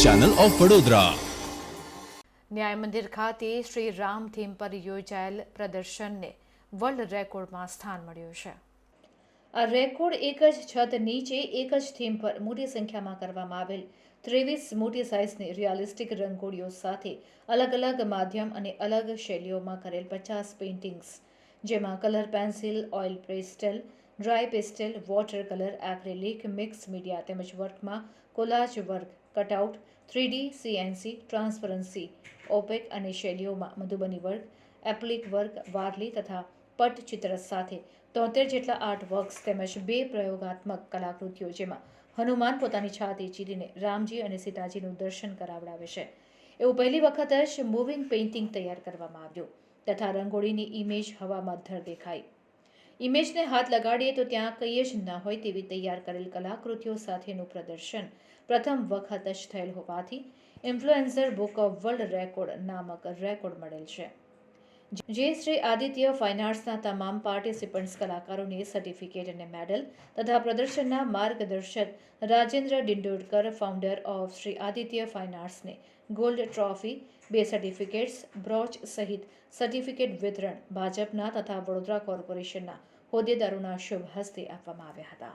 Channel of Vadodara. ન્યાય મંદિર ખાતે શ્રી રામ થીમ પર યોજાયેલ પ્રદર્શનને વર્લ્ડ રેકોર્ડમાં સ્થાન મળ્યું છે. આ રેકોર્ડ એક જ છત નીચે એક જ થીમ પર મોટી સંખ્યામાં કરવામાં આવેલ 23 મોટી સાઇઝની રિયાલિસ્ટિક રંગોળીઓ સાથે અલગ અલગ માધ્યમ અને અલગ શૈલીઓમાં કરેલ 50 પેઇન્ટિંગ્સ, જેમાં colour pencil, oil pastel, dry pastel, water colour, acrylic, mix media તેમજ વર્કમાં collage work, cutout, 3D, CNC, transparency, opaque અને શૈલીઓમાં Madhubani work, applique work, Warli તથા પટચિત્ર સાથે 73 જેટલા આર્ટ વર્ક્સ તેમજ 2 પ્રયોગાત્મક કલાકૃતિઓ, જેમાં હનુમાન પોતાની છાતી ચીરીને રામજી અને સીતાજીનું દર્શન કરાવડાવે છે એવું પહેલી વખત જ મૂવિંગ પેઇન્ટિંગ તૈયાર કરવામાં આવ્યું તથા રંગોળીની ઇમેજ હવામાં ધર દેખાઈ. ઇમેજને હાથ લગાડીએ તો ત્યાં કંઈ જ ન હોય તેવી તૈયાર કરેલ કલાકૃતિઓ સાથેનું પ્રદર્શન પ્રથમ વખત જ થયેલ હોવાથી influencer book of world record નામક રેકોર્ડ મળેલ છે, જે શ્રી આદિત્ય ફાઇન આર્ટ્સના તમામ પાર્ટિસિપન્ટ્સ કલાકારોને સર્ટિફિકેટ અને મેડલ તથા પ્રદર્શનના માર્ગદર્શક Rajendra Dindorkar, founder of Shri Aditya fine આર્ટ્સને ગોલ્ડ ટ્રોફી, 2 સર્ટિફિકેટ્સ, બ્રોચ સહિત સર્ટિફિકેટ વિતરણ ભાજપના તથા વડોદરા કોર્પોરેશનના હોદ્દેદારોના શુભ હસ્તે આપવામાં આવ્યા હતા.